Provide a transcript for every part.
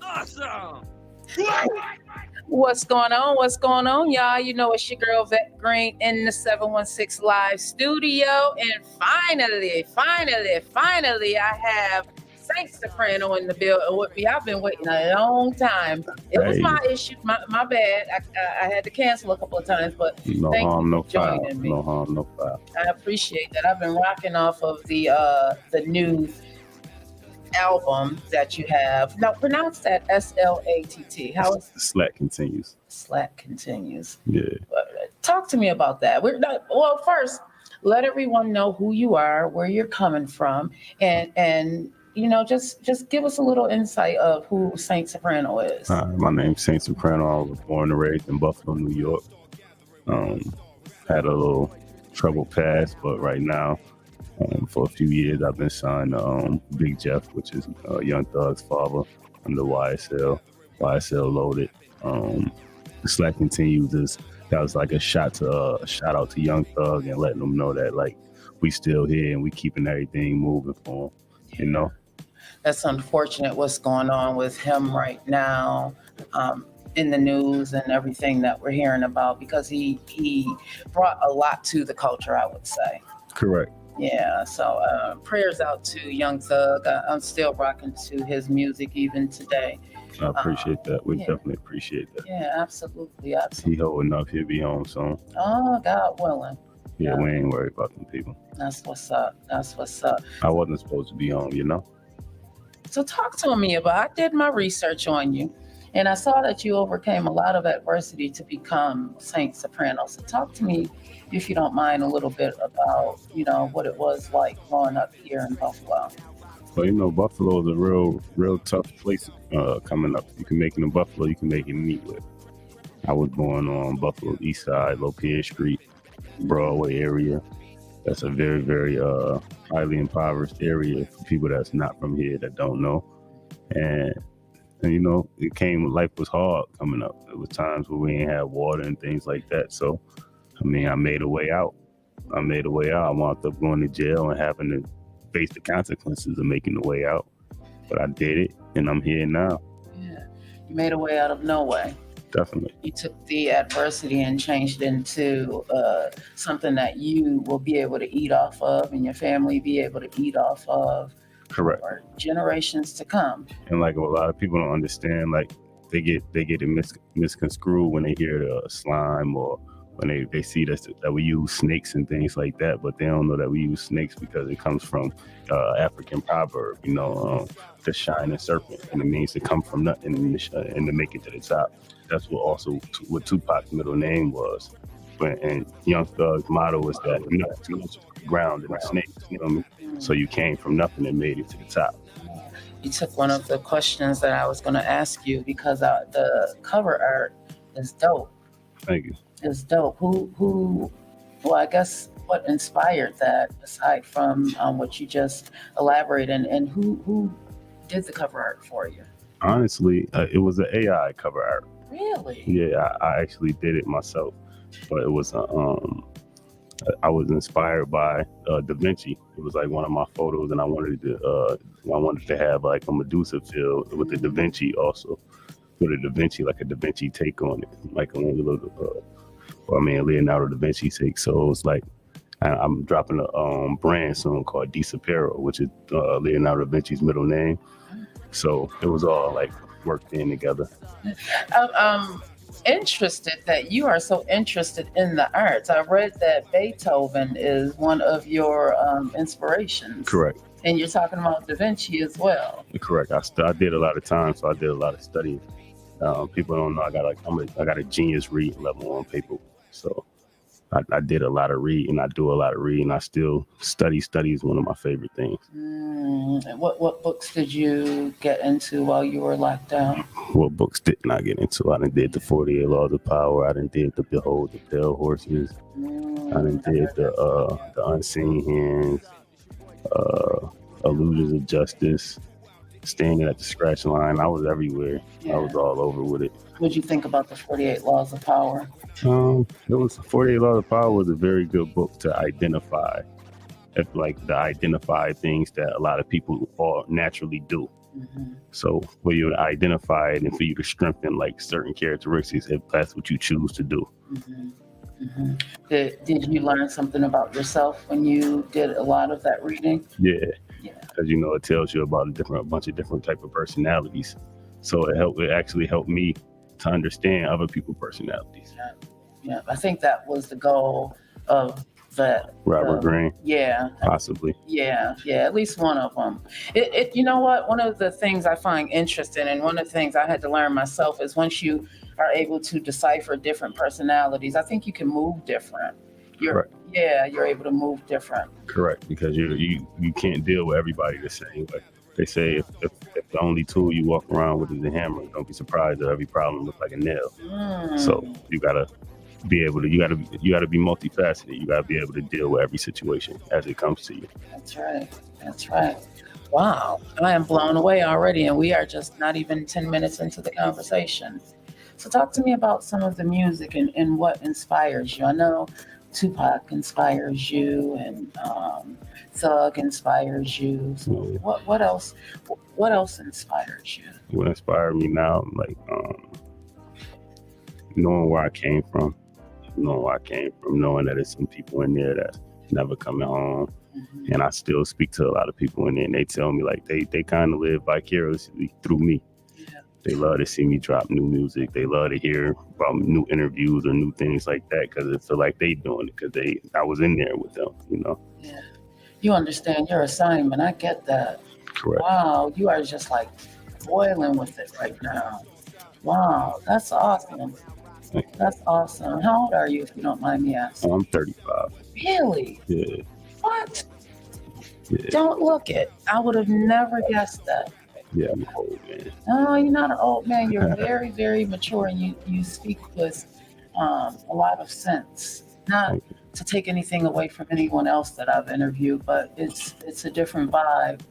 Awesome. What's going on? What's going on, y'all? You know it's your girl Vette Green in the 716 Live studio. And finally, I have Saint Soprano in the building with me. I've been waiting a long time. It was Hey, my issue, my bad. I had to cancel a couple of times, but no thank you harm, no for foul. joining me. No harm, no foul. I appreciate that. I've been rocking off of the new album that you have. Now pronounce that SLATT. How is The slack continues. Slack continues? Yeah. Talk to me about that. We're not, well, first, let everyone know who you are, where you're coming from, and just give us a little insight of who Saint Soprano is. My name's Saint Soprano. I was born and raised in Buffalo, New York. Had a little troubled past, but right now, for a few years, I've been signed to Big Jeff, which is Young Thug's father, under YSL Loaded. The slack continues. That was like a shout out to Young Thug and letting them know that like we still here and we keeping everything moving for him. You know. That's unfortunate what's going on with him right now. In the news and everything that we're hearing about, because he brought a lot to the culture, I would say. Correct. Yeah, so prayers out to Young Thug. I'm still rocking to his music even today. I appreciate that. We yeah. definitely appreciate that. Yeah, absolutely. He holding up. He'll be home soon. Oh, God willing. Yeah, we ain't worried about them people. That's what's up. I wasn't supposed to be home, you know? So talk to me about, I did my research on you, and I saw that you overcame a lot of adversity to become Saint Soprano. So talk to me, if you don't mind, a little bit about, what it was like growing up here in Buffalo. Well, Buffalo is a real tough place coming up. You can make it in Buffalo, you can make it in Neatwood. I was born on Buffalo East Side, Lopez Street, Broadway area. That's a very, very highly impoverished area for people that's not from here, that don't know. And life was hard coming up. There was times where we didn't have water and things like that. So, I made a way out. I wound up going to jail and having to face the consequences of making the way out. But I did it, and I'm here now. Yeah, you made a way out of no way. Definitely. You took the adversity and changed it into something that you will be able to eat off of, and your family be able to eat off of. Correct. For generations to come. And like a lot of people don't understand, like they get it misconstrued when they hear slime, or when they see that we use snakes and things like that, but they don't know that we use snakes because it comes from African proverb, the shining serpent, and it means to come from nothing and to make it to the top. That's what Tupac's middle name was. And Young Thug's motto was that nothing is ground in a snake, you know what I mean? So you came from nothing and made it to the top. You took one of the questions that I was going to ask you, because the cover art is dope. Thank you. It's dope. I guess what inspired that, aside from what you just elaborated, and who did the cover art for you? Honestly, it was an AI cover art. Really? Yeah, I actually did it myself, but it was I was inspired by Da Vinci. It was like one of my photos, and I wanted to have like a Medusa feel with the Da Vinci also, with a Da Vinci, like a Da Vinci take on it, like a little, Leonardo da Vinci take. So it was like I'm dropping a brand soon called Apparel, which is Leonardo da Vinci's middle name. So it was all like worked in together. Interested that you are so interested in the arts. I read that Beethoven is one of your inspirations. Correct. And you're talking about Da Vinci as well. Correct. I did a lot of time, so I did a lot of studying. People don't know I got a genius reading level on paper, so I did a lot of reading. I do a lot of reading. I still study. Study is one of my favorite things. What books did you get into while you were locked down? What books didn't I get into? I done did the 48 Laws of Power. I done did the Behold the Pale Horses. I done did the Unseen Hands, Illusions of Justice, Standing at the Scratch Line. I was everywhere. Yeah. I was all over with it. What did you think about the 48 Laws of Power? It was 48 Laws of Power was a very good book to identify things that a lot of people all naturally do. So for you to identify it and for you to strengthen like certain characteristics, if that's what you choose to do. Did you learn something about yourself when you did a lot of that reading? Yeah, because it tells you about a bunch of different type of personalities. So it actually helped me to understand other people's personalities. Yeah, I think that was the goal of that. Robert Green. Yeah. Possibly. Yeah, at least one of them. You know what? One of the things I find interesting, and one of the things I had to learn myself, is once you are able to decipher different personalities, I think you can move different. You're able to move different. Correct, because you can't deal with everybody the same way. They say if the only tool you walk around with is a hammer, don't be surprised that every problem looks like a nail. So you gotta be able to, you gotta be multifaceted. You gotta be able to deal with every situation as it comes to you. That's right. Wow, I am blown away already, and we are just not even 10 minutes into the conversation. So talk to me about some of the music and what inspires you. I know Tupac inspires you, and Thug inspires you. So what else inspires you? What inspired me now, like knowing where I came from, knowing that there's some people in there that's never coming home. And I still speak to a lot of people in there, and they tell me like they kind of live vicariously through me. They love to see me drop new music. They love to hear about new interviews or new things like that, because it feel like they doing it because I was in there with them, Yeah. You understand your assignment. I get that. Correct. Wow, you are just like boiling with it right now. Wow, that's awesome. That's awesome. How old are you, if you don't mind me asking? I'm 35. Really? Yeah. What? Yeah. Don't look it. I would have never guessed that. Yeah, I'm an old man. No, you're not an old man. You're very, very mature, and you speak with a lot of sense. Not to take anything away from anyone else that I've interviewed, but it's a different vibe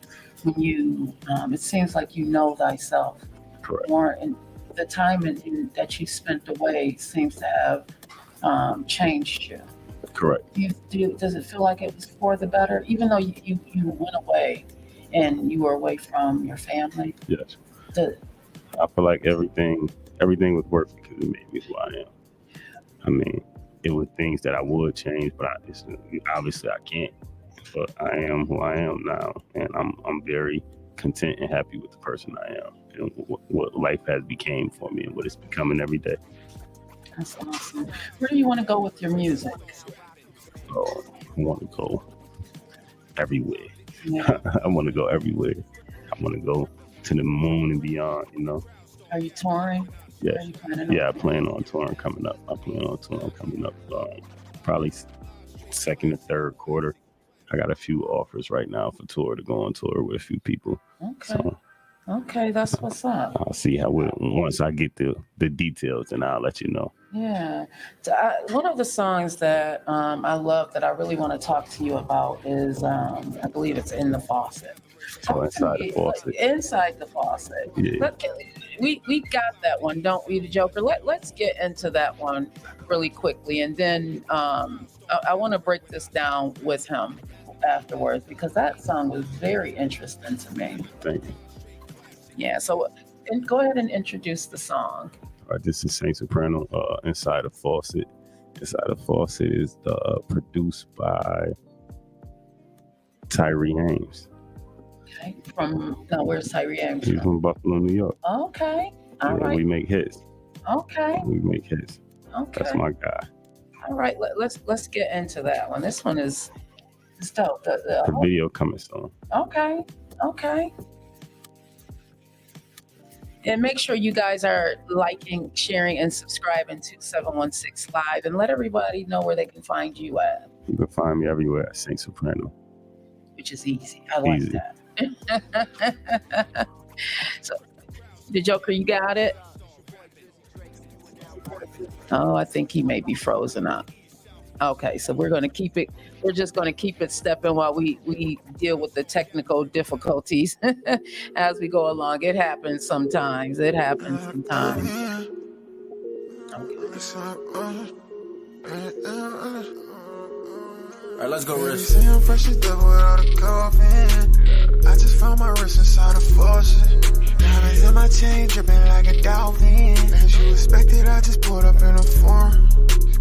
when you. It seems like you know thyself. Correct. More, and the time that you spent away seems to have changed you. Correct. Does it feel like it was for the better, even though you went away and you were away from your family? Yes. I feel like everything was worth it because it made me who I am. I mean, it was things that I would change, but obviously I can't. But I am who I am now, and I'm very content and happy with the person I am and what life has became for me and what it's becoming every day. That's awesome. Where do you want to go with your music? Oh, I want to go everywhere. Yeah. I want to go everywhere. I want to go to the moon and beyond, Are you touring? Yeah. Are you planning on? Yeah, I plan on touring coming up. Probably second or third quarter. I got a few offers right now for tour to go on tour with a few people. Okay. So Okay, that's what's up. I'll see once I get the details, and I'll let you know. Yeah. One of the songs that I love that I really want to talk to you about is, I believe it's In the Faucet. Inside the Faucet. Inside the Faucet. Yeah. We got that one, don't we, the Joker? Let's get into that one really quickly, and then I want to break this down with him afterwards, because that song was very interesting to me. Thank you. Yeah, so go ahead and introduce the song. All right, this is Saint Soprano, Inside the Faucet. Inside the Faucet is produced by Tyree Ames. Okay, where's Tyree Ames? He's from Buffalo, New York. Okay, all right. We make hits. Okay. We make hits. Okay. That's my guy. All right, let's get into that one. This one is dope. The video coming soon. Okay. And make sure you guys are liking, sharing, and subscribing to 716 Live, and let everybody know where they can find you at. You can find me everywhere at Saint Soprano. Which is easy. I like that. So, the Joker, you got it? Oh, I think he may be frozen up. Okay, so we're just going to keep it stepping while we deal with the technical difficulties as we go along. It happens sometimes. Okay. All right, let's go, Riff. I just found my wrist inside a faucet. faucet. Diamonds in my chain dripping like a dolphin. As you expected, I just pulled up in a foreign.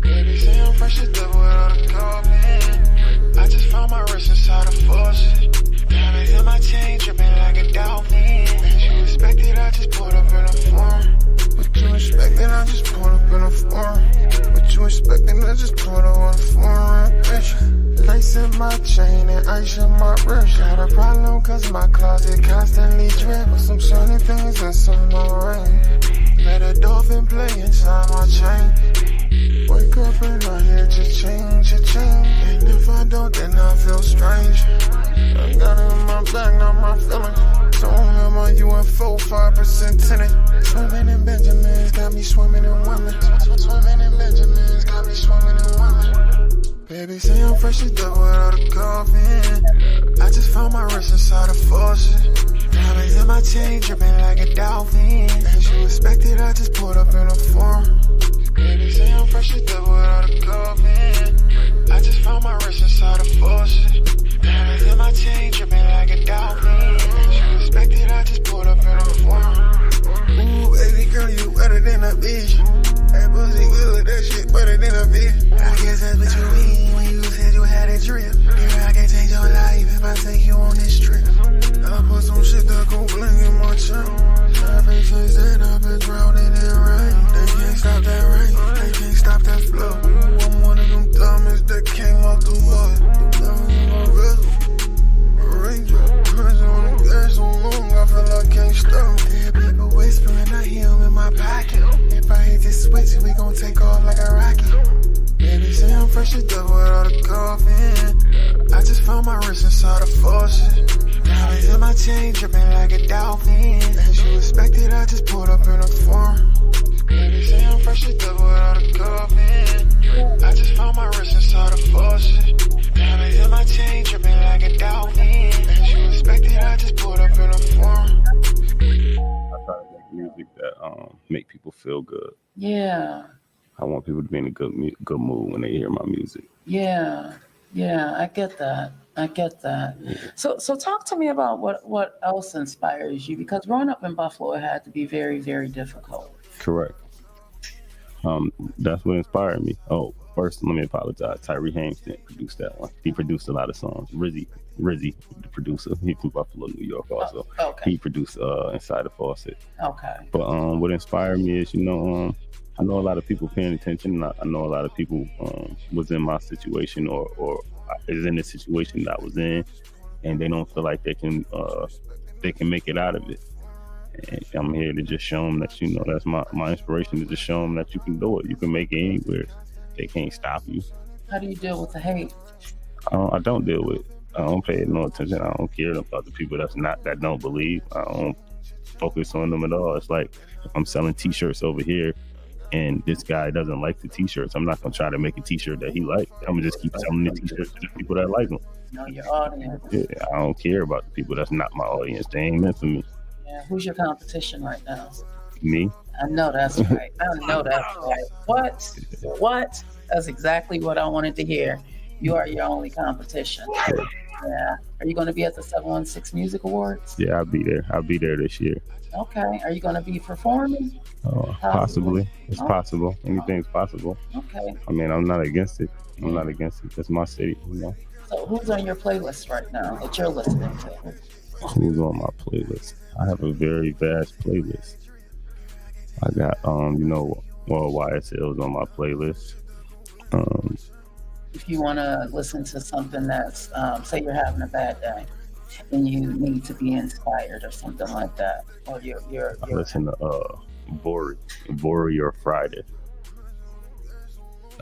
Baby say I'm fresh as devil without a coffin. I just found my wrist inside a faucet. Diamonds in my chain dripping like a dolphin. As you expected, I just pulled up in a foreign. What you expecting? I just pulled up in a foreign. What you expecting? I just pulled up on a foreign. Bitch, lace in my chain and ice in my wrist. Got a problem cause my closet constantly drip. With some shiny things and some no rain. Let a dolphin play inside my chain. Wake up and I hear cha-ching, cha-ching. And if I don't, then I feel strange. I got it in my bag, not my feelings. So I'm my UFO, 5% tinted. Swimming in Benjamins, got me swimming in women. Swimming in Benjamins, got me swimming in women. Baby say I'm fresh as devil without a coffin. I just found my wrist inside a faucet. Diamonds in my chain dripping like a dolphin. As you expected, I just pulled up in a foreign. Baby say I'm fresh as devil without a coffin. I just found my wrist inside a faucet. Diamonds in my chain dripping like a dolphin. As you expected, I just pulled up in a foreign. Ooh, baby girl, you wetter than a bitch. That pussy good, that shit better than a bitch. I guess that's what you mean when you said you had a drip. Girl, I can change your life if I take you on this trip. I put some shit that go bling in my chain. Every since then I've been drowning in rain. They can't stop that rain, they can't stop that flow. Ooh, I'm one of them diamonds that came out the mud. The diamonds in my vessel, a raindrop. Pressure on the gas so long, I feel I can't stop. Hear people whispering, I hear them in my pocket. If I hit this switch, we gon' take off like a rocket. Baby say I'm fresh as devil without a coffin. I just found my wrist inside a faucet. Diamonds in my chain dripping like a dolphin. As you expected, I just pulled up in a foreign. Baby say I'm fresh as devil without a coffin. I just found my wrist inside a faucet. Diamonds in my chain dripping like a dolphin. As you expected, I just pulled up in a foreign. I try to make music that make people feel good. Yeah. I want people to be in a good mood when they hear my music. Yeah. I get that. So talk to me about what else inspires you, because growing up in Buffalo, it had to be very, very difficult. Correct. That's what inspired me. Oh, first, let me apologize. Tyree Haynes didn't produce that one. He produced a lot of songs. Rizzy, the producer, he's from Buffalo, New York also. Oh, okay. He produced Inside the Faucet. Okay. But what inspired me is, I know a lot of people paying attention. I know a lot of people was in my situation or is in the situation that I was in, and they don't feel like they can make it out of it. And I'm here to just show them that, that's my inspiration, to just show them that you can do it. You can make it anywhere. They can't stop you. How do you deal with the hate? I don't deal with it. I don't pay no attention. I don't care about the people that don't believe. I don't focus on them at all. It's like if I'm selling T-shirts over here and this guy doesn't like the T-shirts, I'm not going to try to make a T-shirt that he likes. I'm going to just keep selling the T-shirts to the people that like them. Know your audience. Yeah, I don't care about the people that's not my audience. They ain't meant for me. Yeah, who's your competition right now? Me? I know that's right. What? That's exactly what I wanted to hear. You are your only competition. Yeah. Are you going to be at the 716 Music Awards? Yeah, I'll be there. I'll be there this year. Okay. Are you going to be performing? Possibly. It's possible. Anything's possible. Okay. I mean, I'm not against it. It's my city, So who's on your playlist right now that you're listening to? Who's on my playlist? I have a very vast playlist. I got, YSL's on my playlist. If you want to listen to something that's, say you're having a bad day and you need to be inspired or something like that, or you're I listen to Bori or Friday.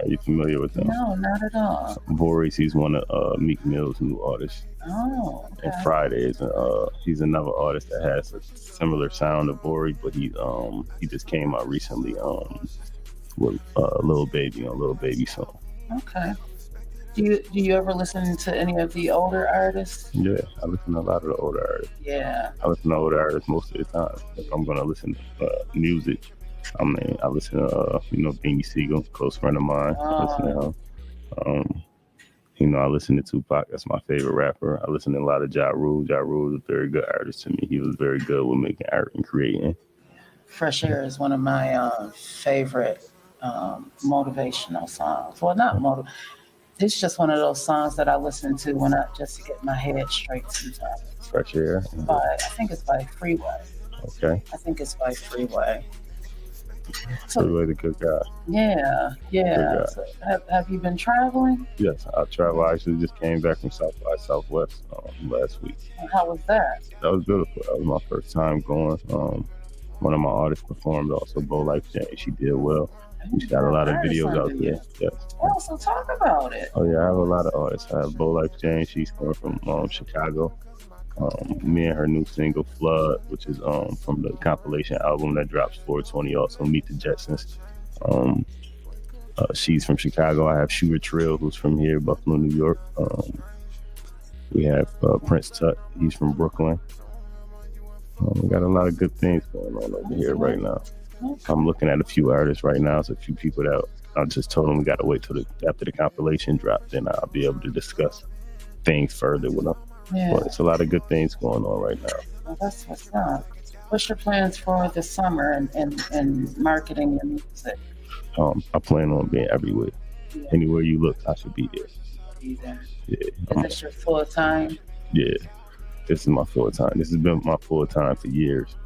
Are you familiar with them? No, not at all. Boris, he's one of Meek Mill's new artists. Oh, okay. And Friday is he's another artist that has a similar sound to Bori, but he just came out recently with Lil Baby on Lil Baby song. Okay. Do you ever listen to any of the older artists? Yeah, I listen to a lot of the older artists. Yeah. I listen to older artists most of the time. If I'm gonna listen to music, I listen to Beanie Siegel, close friend of mine. I listen to him. You know, I listen to Tupac. That's my favorite rapper. I listen to a lot of Ja Rule. Ja Rule was a very good artist to me. He was very good with making art and creating. Fresh Air is one of my favorite motivational songs. Well, not motiv. It's just one of those songs that I listen to when I just to get my head straight sometimes. Fresh Air. I think it's by Freeway. Okay. I think it's by Freeway. So, Freeway, the good guy. yeah. Good So, have you been traveling? Yes, I travel. I actually just came back from South by Southwest last week. How was that? That was beautiful. That was my first time going. One of my artists performed also, Bo Life Jane. She did well. She's got a lot of videos out there. Yes. Well, so talk about it. Oh yeah, I have a lot of artists. I have Bo Life Jane. She's coming from Chicago. Me and her new single Flood, which is from the compilation album that drops 420. Also Meet the Jetsons. She's from Chicago. I have Shooter Trill, who's from here, Buffalo, New York. We have Prince Tut. He's from Brooklyn. We got a lot of good things going on over here right now. I'm looking at a few artists right now. It's a few people that I just told them we got to wait till after the compilation drops, then I'll be able to discuss things further with them. Yeah. But it's a lot of good things going on right now. Well, that's what's up. What's your plans for the summer and marketing your music? I plan on being everywhere. Yeah. Anywhere you look, I should be there. Be there. Yeah. Is this your full time? Yeah. This is my full time. This has been my full time for years.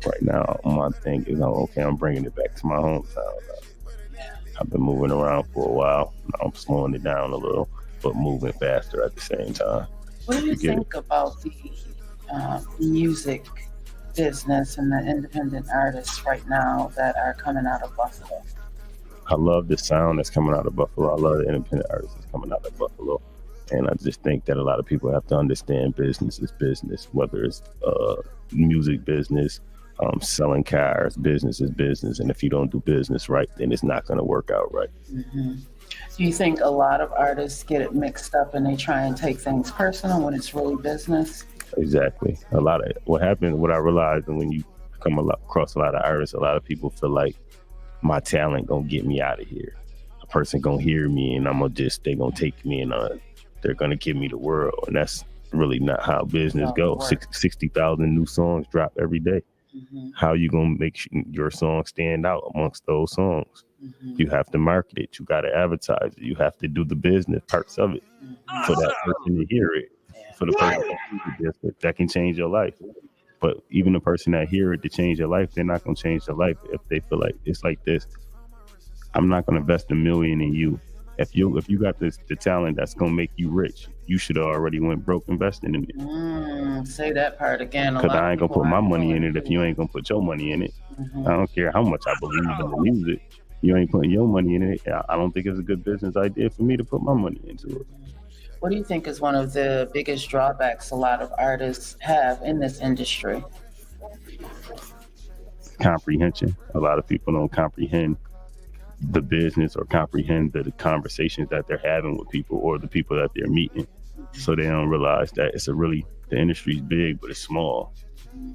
Right now, my thing is, I'm bringing it back to my hometown. I've been moving around for a while. Now I'm slowing it down a little, but moving faster at the same time. What do you think about the music business and the independent artists right now that are coming out of Buffalo? I love the sound that's coming out of Buffalo. I love the independent artists that's coming out of Buffalo. And I just think that a lot of people have to understand business is business, whether it's music business, selling cars, business is business. And if you don't do business right, then it's not going to work out right. Mm-hmm. Do you think a lot of artists get it mixed up and they try and take things personal when it's really business? Exactly. What I realized when you come across a lot of artists, a lot of people feel like my talent going to get me out of here. A person going to hear me and they're going to take me and they're going to give me the world. And that's really not how business goes. 60,000 new songs drop every day. Mm-hmm. How you going to make your song stand out amongst those songs? Mm-hmm. You have to market it. You got to advertise it. You have to do the business parts of it for that person to hear it. For the person that can change your life. But even the person that hear it to change their life, they're not going to change their life if they feel like it's like this. I'm not going to invest $1 million in you. If you got the talent that's going to make you rich, you should have already went broke investing in it. Say that part again. Because I ain't going to put my money in it if you ain't going to put your money in it. Mm-hmm. I don't care how much I believe in the music. You ain't putting your money in it. I don't think it's a good business idea for me to put my money into it. What do you think is one of the biggest drawbacks a lot of artists have in this industry? Comprehension. A lot of people don't comprehend the business or comprehend the conversations that they're having with people or the people that they're meeting. So they don't realize that the industry's big, but it's small.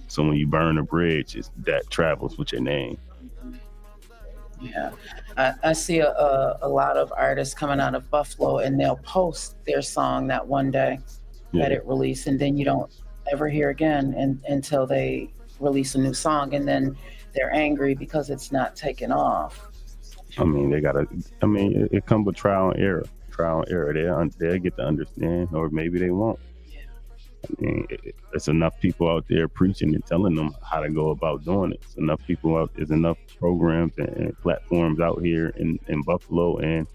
So when you burn a bridge, that travels with your name. Yeah, I see a lot of artists coming out of Buffalo and they'll post their song that one day that it released, and then you don't ever hear again until they release a new song, and then they're angry because it's not taken off. I mean, it comes with trial and error. They'll get to understand, or maybe they won't. I mean, there's enough people out there preaching and telling them how to go about doing it. There's enough programs and platforms out here in Buffalo and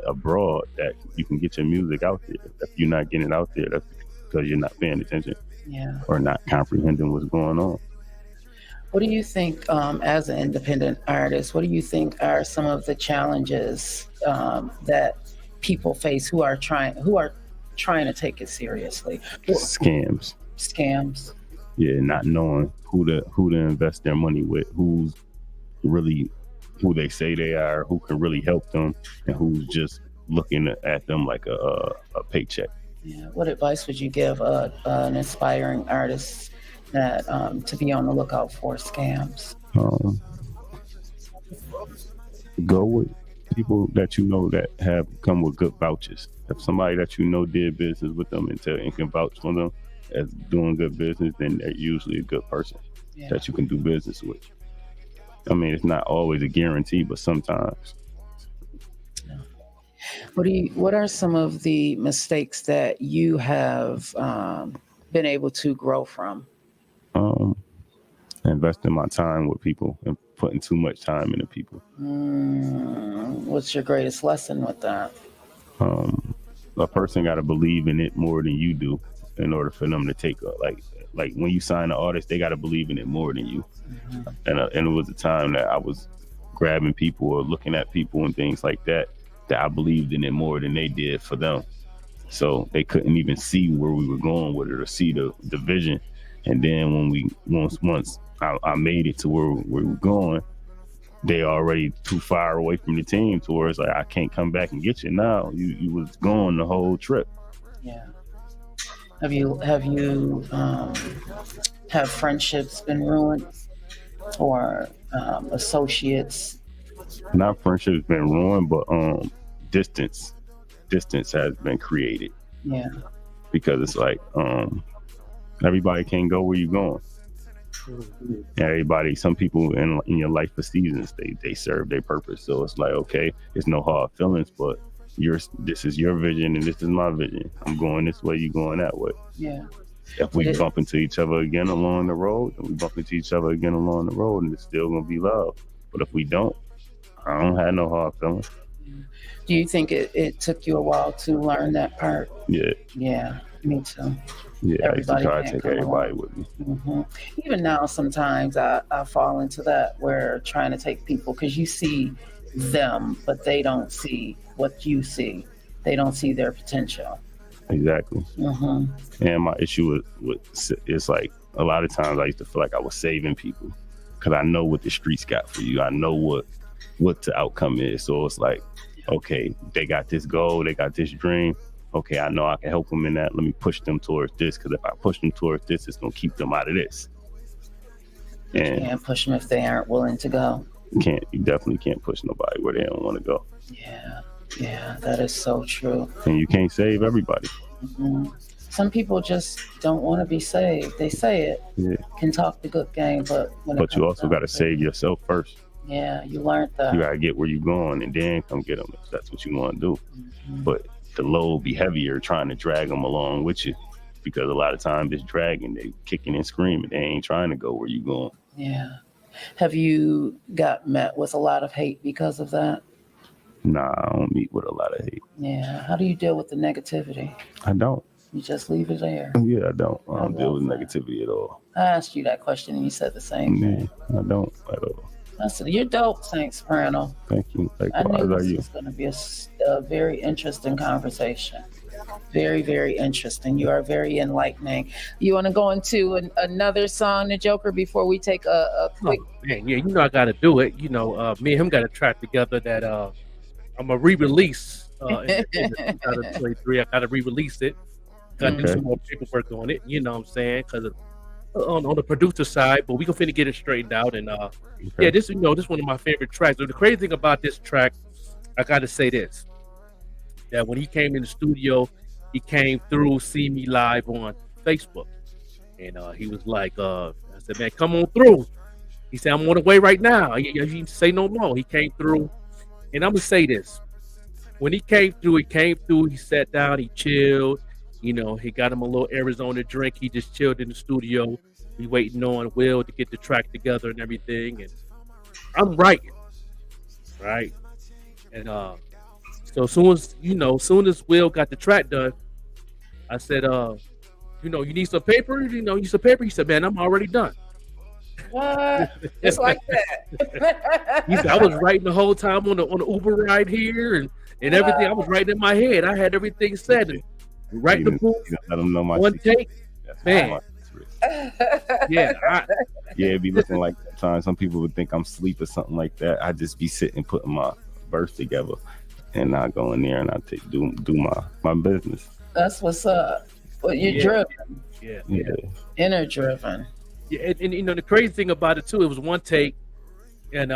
abroad that you can get your music out there. If you're not getting it out there, that's because you're not paying attention or not comprehending what's going on. What do you think, as an independent artist, what do you think are some of the challenges that people face who are trying to take it seriously? Scams. Yeah, not knowing who to invest their money with, who's really who they say they are, who can really help them, and who's just looking at them like a paycheck. Yeah. What advice would you give an aspiring artist that to be on the lookout for scams? Go with people that you know that have come with good vouchers. If somebody that you know did business with them and can vouch for them as doing good business, then they're usually a good person that you can do business with. I mean, it's not always a guarantee, but sometimes. What are some of the mistakes that you have been able to grow from? Investing my time with people and putting too much time into people. What's your greatest lesson with that? A person got to believe in it more than you do in order for them to take like when you sign an artist, they got to believe in it more than you. And it was a time that I was grabbing people or looking at people and things like that I believed in it more than they did for them. So they couldn't even see where we were going with it or see the vision. And then when once I made it to where we were going, they already too far away from the team to where it's like, I can't come back and get you now. You was gone the whole trip. Yeah. Have friendships been ruined or associates? Not friendships been ruined, but distance has been created. Yeah. Because it's like everybody can't go where you're going. Everybody, some people in your life for seasons, they serve their purpose. So it's like, okay, it's no hard feelings, but this is your vision and this is my vision. I'm going this way, you going that way. Yeah. If we bump into each other again along the road, then we bump into each other again along the road, and it's still gonna be love. But if we don't, I don't have no hard feelings. Do you think it took you a while to learn that part? Yeah. Yeah, me too. Yeah, I used to try to take everybody with me. Mm-hmm. Even now, sometimes I fall into that where trying to take people, because you see them, but they don't see what you see. They don't see their potential. Exactly. Mm-hmm. And my issue with it's like a lot of times I used to feel like I was saving people because I know what the streets got for you. I know what the outcome is. So it's like, okay, they got this goal, they got this dream. Okay, I know I can help them in that. Let me push them towards this, because if I push them towards this, it's gonna keep them out of this. And you can't push them if they aren't willing to go. You definitely can't push nobody where they don't want to go. Yeah, that is so true. And you can't save everybody. Mm-hmm. Some people just don't want to be saved. They say it, can talk the good game, but you also got to save yourself first. Yeah, you learned that. You got to get where you're going and then come get them if that's what you want to do. Mm-hmm. But the load be heavier trying to drag them along with you, because a lot of times it's dragging, they kicking and screaming. They ain't trying to go where you going. Yeah. Have you got met with a lot of hate because of that? Nah, I don't meet with a lot of hate. Yeah. How do you deal with the negativity? I don't. You just leave it there? Yeah, I don't. I don't deal with negativity at all. I asked you that question and you said the same thing. I don't at all. I said, you're dope, Saint Soprano. Thank you. I knew this was going to be a very interesting conversation. Very, very interesting. You are very enlightening. You want to go into another song, The Joker, before we take a quick... Oh, man, yeah, you know I got to do it. You know, me and him got a track together that I'm going to re-release in 2023. I got to re-release it. Got to do some more paperwork on it, you know what I'm saying? Because on the producer side, but we can finna get it straightened out. And yeah, this this one of my favorite tracks. So the crazy thing about this track, I gotta say this, that when he came in the studio, he came through, see me live on Facebook, and he was like, I said, man, come on through. He said, I'm on the way right now. You didn't say no more. He came through, and I'm gonna say this: when he came through, he sat down, he chilled. You know, he got him a little Arizona drink. He just chilled in the studio. We waiting on Will to get the track together and everything. And I'm writing, right? And so as soon as Will got the track done, I said, you need some paper? You need some paper? He said, man, I'm already done. What? Just like that. He said, I was writing the whole time on the Uber ride here and everything. I was writing in my head. I had everything set. And right in the booth, let them know my one take, man. It'd be looking like that time. Some people would think I'm asleep or something like that. I just be sitting putting my verse together, and I go in there and I do my business. That's what's up. Well, you're driven. Yeah. Inner driven. Yeah, and the crazy thing about it too, it was one take, and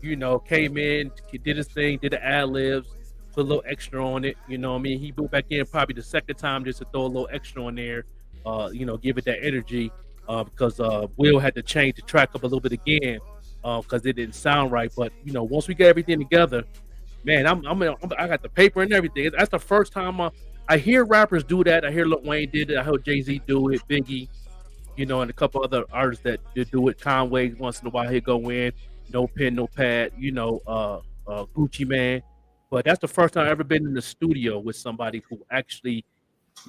you know, came in, did his thing, did the ad libs, put a little extra on it. You know what I mean? He moved back in probably the second time just to throw a little extra on there, you know, give it that energy. Because Will had to change the track up a little bit again because it didn't sound right. But you know, once we get everything together, man, I got the paper and everything. That's the first time I hear rappers do that. I hear Lil Wayne did it. I heard Jay-Z do it, Biggie, you know, and a couple other artists that do it. Conway once in a while he'll go in, no pen, no pad, you know, Gucci Man. But that's the first time I've ever been in the studio with somebody who actually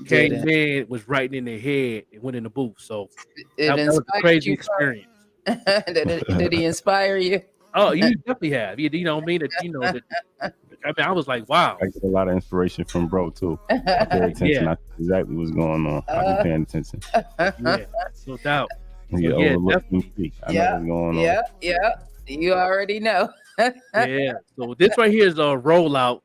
came in, was writing in their head, and went in the booth. So that was a crazy experience. Did he inspire you? Oh, you definitely have. You know what I mean? You know, I mean, I was like, wow. I get a lot of inspiration from bro too. I pay attention. Yeah. I know exactly what's going on. I be paying attention. Yeah, no doubt. So, You yeah, overlook me. I know what's going on. Yeah. You already know. Yeah. So this right here is a rollout.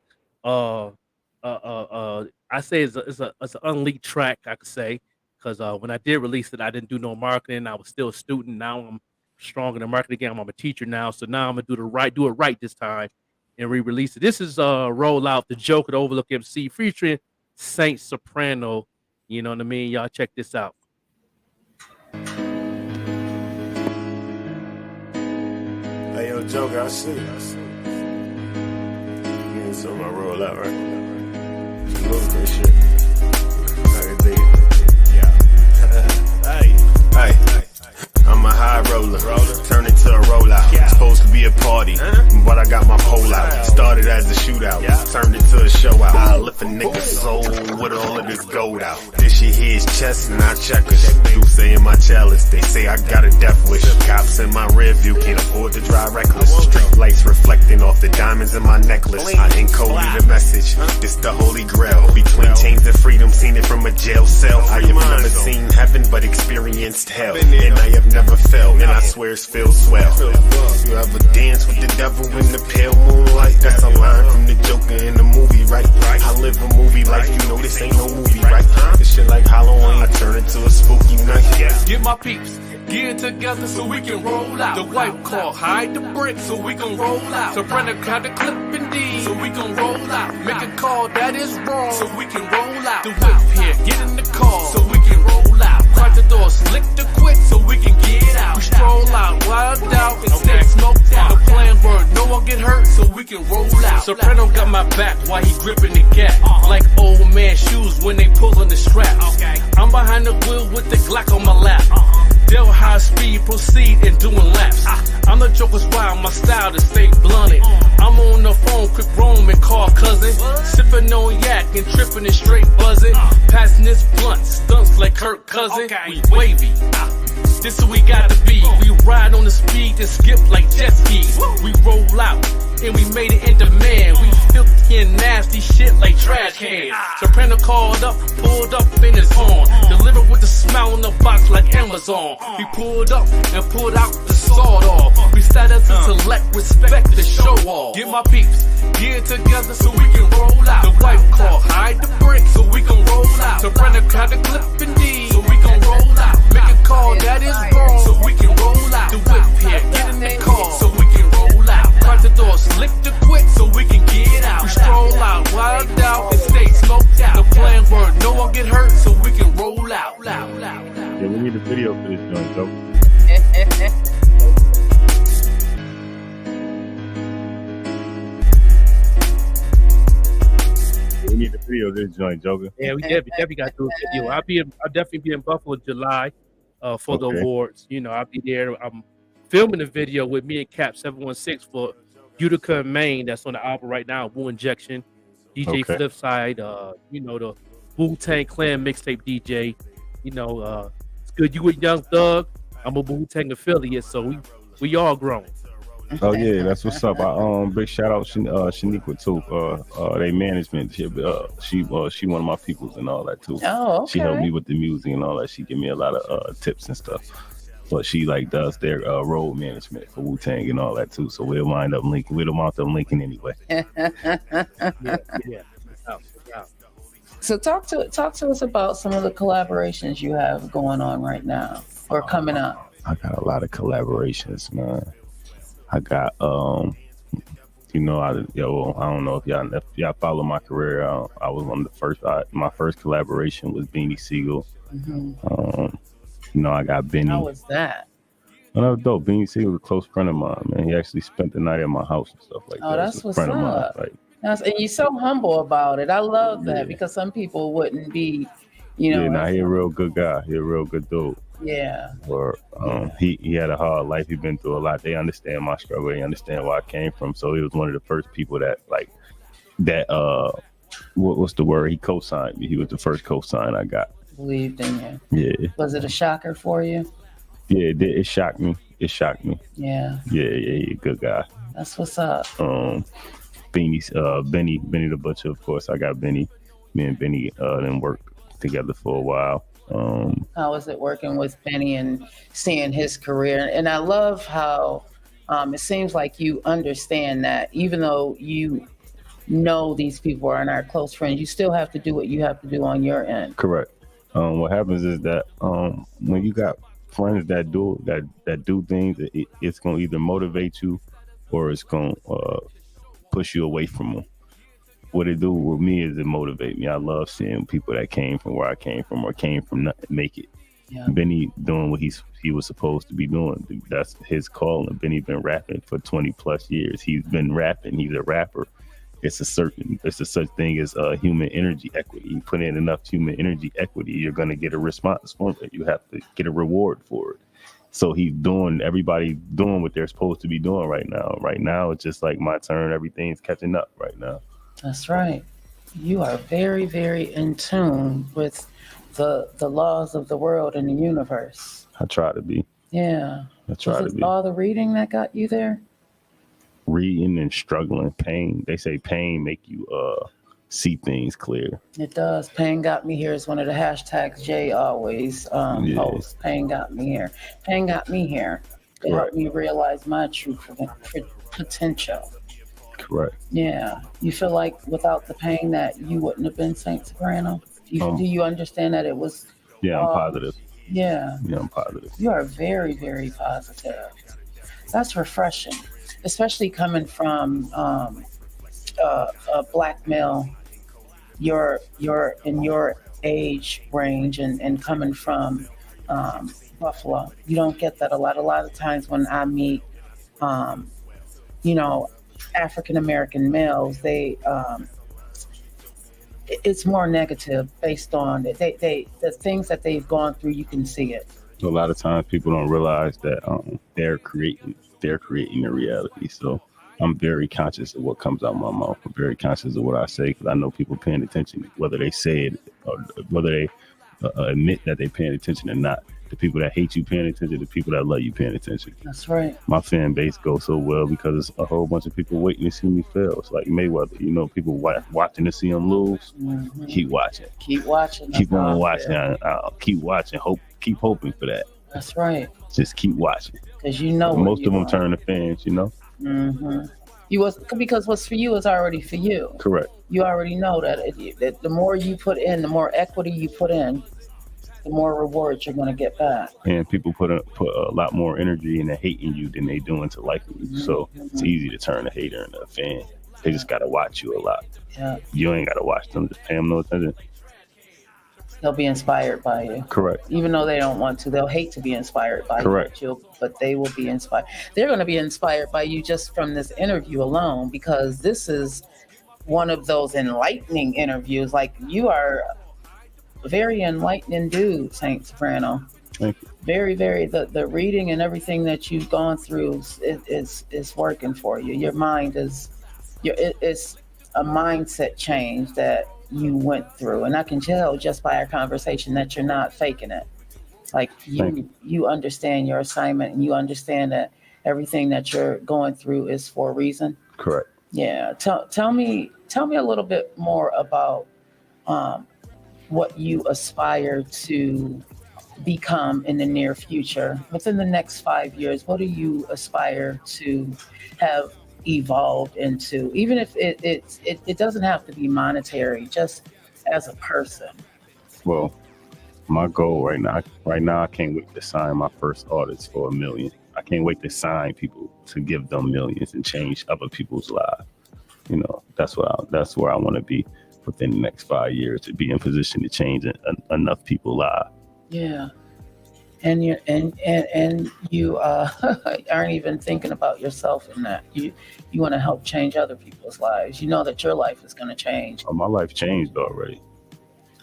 I say it's an unleaked track, I could say, because when I did release it, I didn't do no marketing. I was still a student. Now I'm strong in the marketing game. I'm a teacher now, so now I'm gonna do it right this time and re-release it. This is rollout, the Joker, the Overlook MC, featuring Saint Soprano. You know what I mean? Y'all check this out. Hey, yo, Joker, I see. Getting some of my roll out, right? Move that shit. I can dig it. Yeah. Hey. I'm a high roller, turn it to a rollout. Supposed to be a party, but I got my pole out. Started as a shootout, turned it to a show out. I lift a nigga's soul with all of this gold out. This shit here is chess and I checkers. Do say in my chalice, they say I got a death wish. Cops in my rear view, can't afford to drive reckless. Street lights reflecting off the diamonds in my necklace. I encoded the message, this the holy grail. Between chains and freedom, seen it from a jail cell. I have never seen heaven, but experienced hell. And I have never felt, and I swear it feels swell. You ever dance with the devil in the pale moonlight? That's a line from the Joker in the movie, right? I live a movie life, you know this ain't no movie, right? This shit like Halloween, I turn it to a spooky night. Get my peeps, get together so we can roll out. The white car, hide the brick so we can roll out. Soprano got the clip indeed, so we can roll out. Make a call that is wrong, so we can roll out. The whip here, get in the car, so we can roll out. Crack the door, slick the quick, so we can get out. We stroll out, wild out, and stay smoked out. The plan word, no one get hurt, so we can roll out. Soprano got my back while he gripping the gap. Like old man shoes when they pulling the straps. I'm behind the wheel with the Glock on my lap. Deal high speed, proceed and doing laps. I'm the Joker's wild, my style to stay blunted. I'm on the phone, quick roam and call cousin. Sipping on yak and tripping and straight buzzing. Passing this blunt, stunts like Kirk Cousin. We wavy. This is what we gotta be. We ride on the speed and skip like jet skis. We roll out and we made it in demand. We filthy and nasty shit like trash cans. Soprano called up, pulled up in his horn. Delivered with the smile in the box like Amazon. We pulled up and pulled out the sawed off. We started to select, respect the show off. Get my peeps, get together so we can roll out. The white car, hide the brick so we can roll out. Soprano got the clip indeed, so we can roll out. Make a call that is wrong, so we can roll out. The whip here, get in the car, so we can roll out. Crack the door, slick the quick, so we can get out. We stroll out, wild out, and stay smoked out. The plan word, no one get hurt, so we can roll out. Yeah, we need a video for this joint, though. We need a video of this joint, Joker. Yeah, we definitely got to do a video. I'll definitely be in Buffalo in July for the awards. You know, I'll be there. I'm filming a video with me and Cap 716 for Utica, Maine. That's on the album right now. Wu Injection, DJ Flipside. You know, the Wu-Tang Clan mixtape DJ. You know, it's good. You with Young Thug. I'm a Wu-Tang affiliate, so we all grown. Oh yeah, that's what's up. Big shout out Shaniqua too. They management. She one of my peoples and all that too. Oh, okay. She helped me with the music and all that. She give me a lot of tips and stuff. But she like does their road management for Wu-Tang and all that too. So we'll wind up linking. We'll wind up linking anyway. Yeah. So talk to us about some of the collaborations you have going on right now or coming up. I got a lot of collaborations, man. I got I don't know if y'all follow my career. I was one of the first. My first collaboration was Beanie Siegel. I got Benny. How was that? And that was dope. Beanie Siegel was a close friend of mine, man. He actually spent the night at my house and stuff like that. That's what's friend up. Of mine. Like, and you're so humble about it. I love that because some people wouldn't be, he's a real good guy. He's a real good dude. Yeah. Or he had a hard life. He's been through a lot. They understand my struggle. They understand where I came from. So he was one of the first people that what's the word? He co-signed me. He was the first co-sign I got. Believed in you. Yeah. Was it a shocker for you? Yeah, it did. It shocked me. Yeah. Yeah, he's a good guy. That's what's up. Benny the Butcher, of course. I got Benny. Me and Benny then worked together for a while. How was it working with Benny and seeing his career? And I love how it seems like you understand that even though you know these people are not close friends, you still have to do what you have to do on your end. Correct. What happens is that when you got friends that do things, it's gonna either motivate you or it's gonna push you away from them. What it do with me is it motivate me. I love seeing people that came from where I came from or came from nothing make it. Yeah. Benny doing what he was supposed to be doing. That's his call. And Benny been rapping for 20 plus years. He's been rapping. He's a rapper. It's a such thing as human energy equity. You put in enough human energy equity, you're gonna get a response from it. You have to get a reward for it. So everybody doing what they're supposed to be doing right now. Right now, it's just like my turn. Everything's catching up right now. That's right. You are very, very in tune with the laws of the world and the universe. I try to be. Yeah. I try to be. All the reading that got you there? Reading and struggling, pain. They say pain make you see things clear. It does. Pain got me here is one of the hashtags Jay always posts. Pain got me here. Pain got me here. It helped me realize my true potential. Correct. Yeah. You feel like without the pain that you wouldn't have been Saint Soprano? Do you understand that it was? Yeah, I'm positive. Yeah. Yeah, I'm positive. You are very, very positive. That's refreshing, especially coming from a black male. You're in your age range and coming from Buffalo. You don't get that a lot. A lot of times when I meet, African American males, it's more negative based on the things that they've gone through. You can see it. A lot of times people don't realize that they're creating a reality. So I'm very conscious of what comes out of my mouth. I'm very conscious of what I say because I know people paying attention, whether they say it or whether they admit that they're paying attention or not. The people that hate you paying attention, the people that love you paying attention. That's right. My fan base goes so well because it's a whole bunch of people waiting to see me fail. It's like Mayweather, people watching to see him lose. Mm-hmm. Keep watching. Keep watching. Keep on watching. I'll keep watching. Keep hoping for that. That's right. Just keep watching. Because most of them turn to fans. Mm-hmm. Because what's for you is already for you. Correct. You already know that the more you put in, the more equity you put in, the more rewards you're going to get back. And people put a lot more energy into hating you than they do into liking you. Mm-hmm. So it's easy to turn a hater into a fan. They just got to watch you a lot. Yeah. You ain't got to watch them. Just pay them no attention. They'll be inspired by you. Correct. Even though they don't want to, they'll hate to be inspired by Correct. you, but they will be inspired. They're going to be inspired by you just from this interview alone, because this is one of those enlightening interviews. Like, you are a very enlightening dude, Saint Soprano. Thank you. Very, very, the reading and everything that you've gone through is working for you. Your mind it's a mindset change that you went through, and I can tell just by our conversation that you're not faking it. Like, you understand your assignment, and you understand that everything that you're going through is for a reason. Correct. Yeah. Tell me a little bit more about what you aspire to become in the near future. Within the next 5 years, what do you aspire to have evolved into, even if it doesn't have to be monetary, just as a person? Well, my goal right now, I can't wait to sign my first artist for $1 million. I can't wait to sign people to give them millions and change other people's lives. You know, that's where I want to be within the next 5 years, to be in position to change enough people's lives. Yeah. And you aren't even thinking about yourself in that. You want to help change other people's lives. You know that your life is going to change. My life changed already.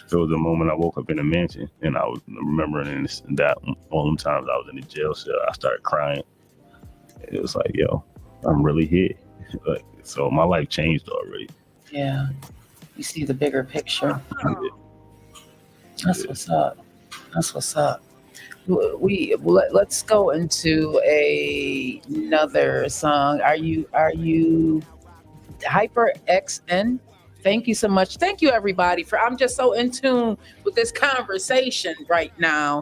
There was a moment I woke up in a mansion, and I was remembering that all them times I was in the jail cell, I started crying. It was like, yo, I'm really here. Like, so my life changed already. Yeah. You see the bigger picture. That's what's up. That's what's up. Let's go into another song. Are you Hyper XN? Thank you so much. Thank you, everybody. I'm just so in tune with this conversation right now.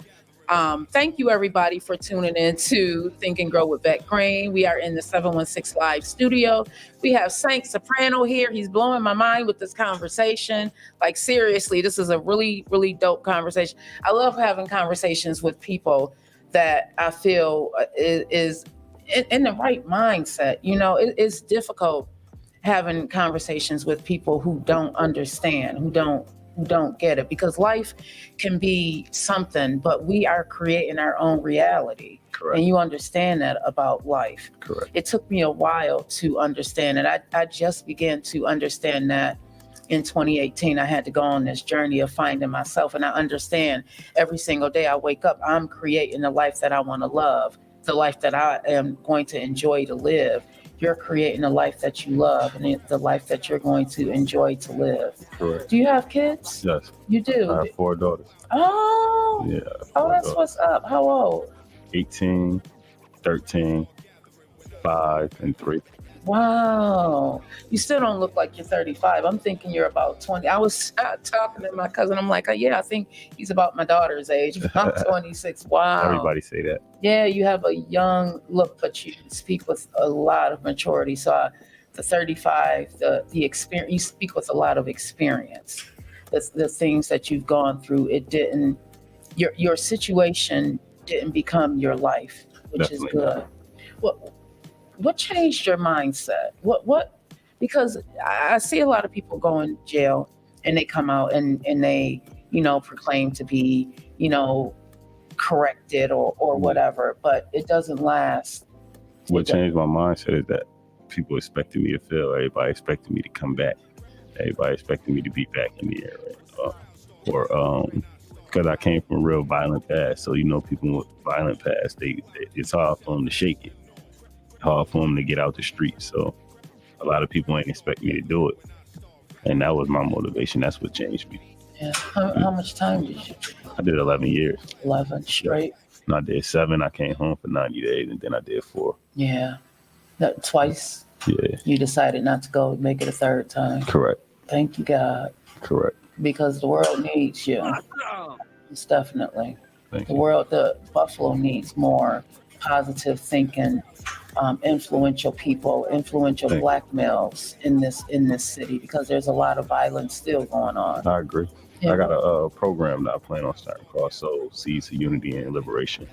Thank you, everybody, for tuning in to Think and Grow with Vette Green. We are in the 716 Live studio. We have Saint Soprano here. He's blowing my mind with this conversation. Like, seriously, this is a really, really dope conversation. I love having conversations with people that I feel is in the right mindset. You know, it's difficult having conversations with people who don't understand, who don't get it, because life can be something, but we are creating our own reality. Correct. And you understand that about life. Correct. It took me a while to understand it. I just began to understand that in 2018. I had to go on this journey of finding myself, and I understand every single day I wake up, I'm creating the life that I want to love, the life that I am going to enjoy to live. You're creating a life that you love, and the life that you're going to enjoy to live. Correct. Do you have kids? Yes. You do? I have 4 daughters. Oh. Yeah. Oh, that's what's up. How old? 18, 13, 5, and 3. Wow. You still don't look like you're 35. I'm thinking you're about 20. I was talking to my cousin. I'm like, oh, yeah, I think he's about my daughter's age. I'm 26. Wow. Everybody say that. Yeah, you have a young look, but you speak with a lot of maturity. So the 35, the experience, you speak with a lot of experience. The things that you've gone through, it didn't, your situation didn't become your life, which Definitely is good. What changed your mindset? What? Because I see a lot of people go in jail and they come out and they, proclaim to be, corrected or whatever, but it doesn't last. What changed my mindset is that people expected me to fail. Everybody expected me to come back. Everybody expected me to be back in the area. Because I came from a real violent past. So, people with violent past, it's hard for them to shake it. Hard for them to get out the street. So a lot of people ain't expect me to do it. And that was my motivation. That's what changed me. Yeah. How much time did you do? I did 11 years. 11 straight? And I did 7. I came home for 90 days, and then I did 4. Yeah. That twice? Yeah. You decided not to go make it a third time? Correct. Thank you, God. Correct. Because the world needs you. It's definitely. Thank The you. world, the Buffalo needs more positive thinking, influential people, influential Thank black males in this city, because there's a lot of violence still going on. I agree. Yeah. I got a program that I plan on starting called Soul Seeds of Unity and Liberation.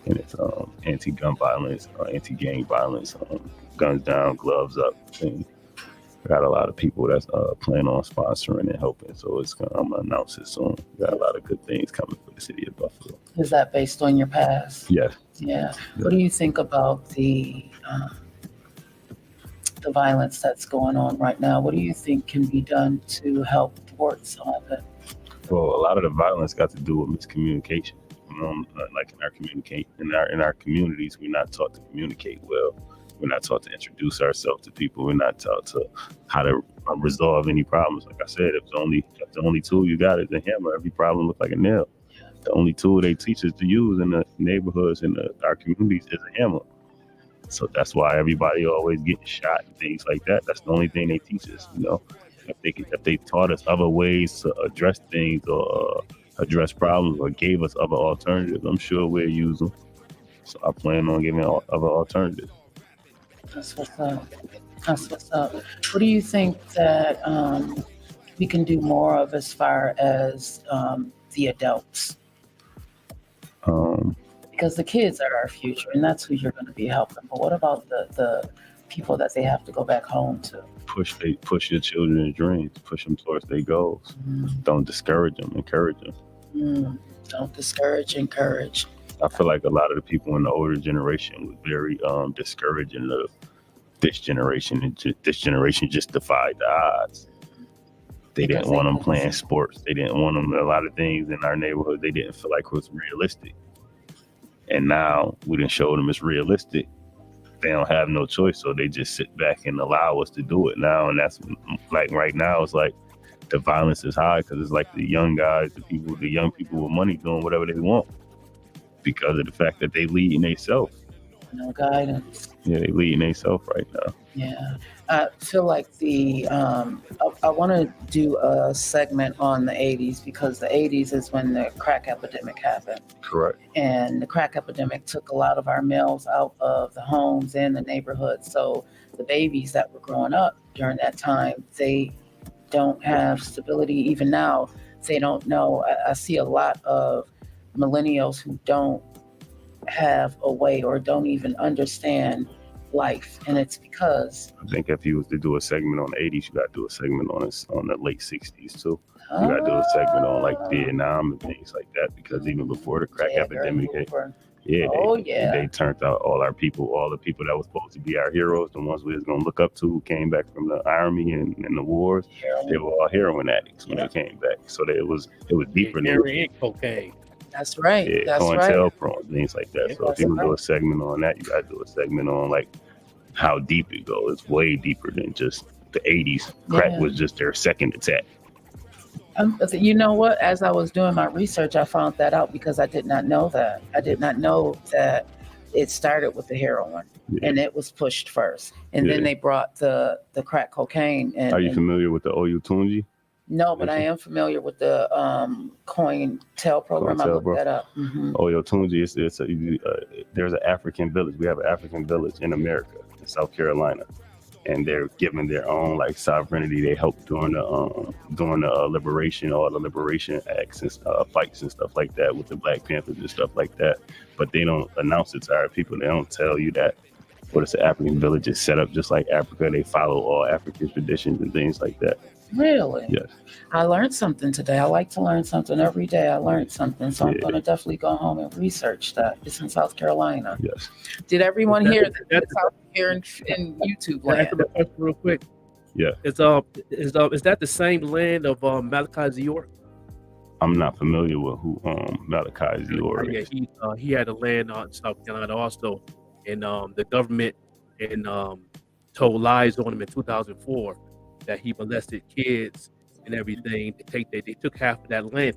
And it's anti-gun violence, anti-gang violence, guns down, gloves up. And I got a lot of people that's planning on sponsoring and helping. So I'm going to announce it soon. Got a lot of good things coming for the city of Buffalo. Is that based on your past? Yes. Yeah. What do you think about the violence that's going on right now? What do you think can be done to help thwart some of it? Well, a lot of the violence got to do with miscommunication. Like in our communities, we're not taught to communicate well. We're not taught to introduce ourselves to people. We're not taught to how to resolve any problems. Like I said, if the only tool you got is a hammer, every problem looks like a nail. The only tool they teach us to use in the neighborhoods and our communities is a hammer. So that's why everybody always getting shot and things like that. That's the only thing they teach us. If they taught us other ways to address things or address problems or gave us other alternatives, I'm sure we'll use them. So I plan on giving other alternatives. That's what's up. That's what's up. What do you think that we can do more of as far as the adults? because the kids are our future, and that's who you're going to be helping. But what about the people that they have to go back home to? Push your children's dreams, push them towards their goals. Don't discourage them, encourage them. Don't discourage, encourage. I feel like a lot of the people in the older generation was very discouraging of this generation, and this generation just defied the odds. They didn't want them playing sports. They didn't want them, a lot of things in our neighborhood they didn't feel like was realistic. And now we didn't show them it's realistic. They don't have no choice, so they just sit back and allow us to do it now. And that's like right now, it's like the violence is high because it's like the young guys, the young people with money doing whatever they want because of the fact that they leading themselves. No guidance. Yeah, they leading themselves right now. Yeah, I feel like I want to do a segment on the 80s because the 80s is when the crack epidemic happened. Correct. And the crack epidemic took a lot of our males out of the homes and the neighborhoods. So the babies that were growing up during that time, they don't have stability. Even now, they don't know. I see a lot of millennials who don't have a way or don't even understand life, and it's because I think if you was to do a segment on the 80s, you got to do a segment on the late 60s too. You got to do a segment on like Vietnam and things like that because even before the crack epidemic hit, they turned out all our people, all the people that was supposed to be our heroes, the ones we was gonna look up to, who came back from the army and the wars. They were all heroin addicts when they came back. So it was deeper than heroin and cocaine. That's right. Yeah, that's right. COINTELPRO, things like that. So if you do a segment on that, you got to do a segment on like how deep it goes. It's way deeper than just the 80s. Crack was just their second attack. You know what? As I was doing my research, I found that out because I did not know that. I did not know that it started with the heroin and it was pushed first. And then they brought the crack cocaine. Are you familiar with the Oyotunji? No, but I am familiar with the COINTEL program. I looked that up. Oyotunji, there's an African village. We have an African village in America, in South Carolina, and they're given their own like sovereignty. They helped during the liberation, all the liberation acts and fights and stuff like that with the Black Panthers and stuff like that. But they don't announce it to our people. They don't tell you that. But it's an African village. It's set up just like Africa. They follow all African traditions and things like that. Really? Yes. I learned something today. I like to learn something every day. I learned something. So I'm going to definitely go home and research that. It's in South Carolina. Yes. Did everyone hear that it's out here in YouTube land? Real quick. Yeah. Is that the same land of Malachi York? I'm not familiar with who Malachi York is. Yeah, he had a land in South Carolina also, and the government told lies on him in 2004 that he molested kids and everything. They took half of that land,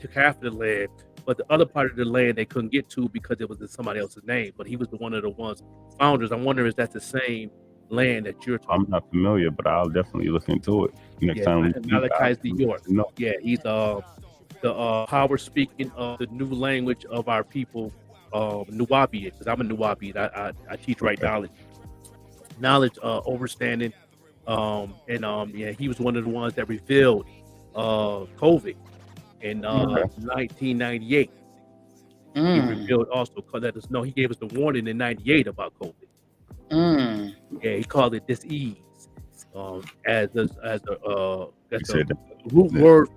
but the other part of the land they couldn't get to because it was in somebody else's name. But he was one of the founders. I'm wondering if that's the same land that you're talking. I'm not familiar, but I'll definitely look into it next time. Malachi York. No. Yeah, he's the power speaking of the new language of our people, Nuwabi, because I'm a Nuwabi. I teach right knowledge, understanding. He was one of the ones that revealed COVID in 1998. He revealed also, let us know, he gave us the warning in 98 about COVID. Yeah, he called it disease as a root word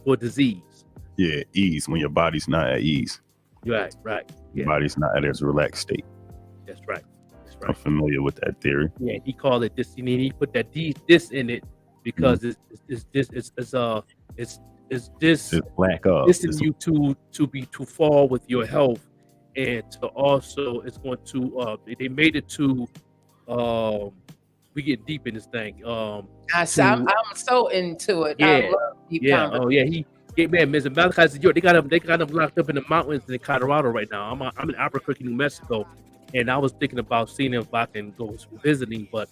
for disease. Yeah, ease, when your body's not at ease. Right. Yeah. Your body's not at its relaxed state. That's right. I'm familiar with that theory. Yeah, he called it this. He put that this in it because it's lack of. It's in you to fall with your health, and to also it's going to they made it to we get deep in this thing. I'm so into it. Yeah, I love deep conversation. Mr. Malachi York, they got him locked up in the mountains in Colorado right now. I'm in Albuquerque, New Mexico. And I was thinking about seeing if I can go visiting, but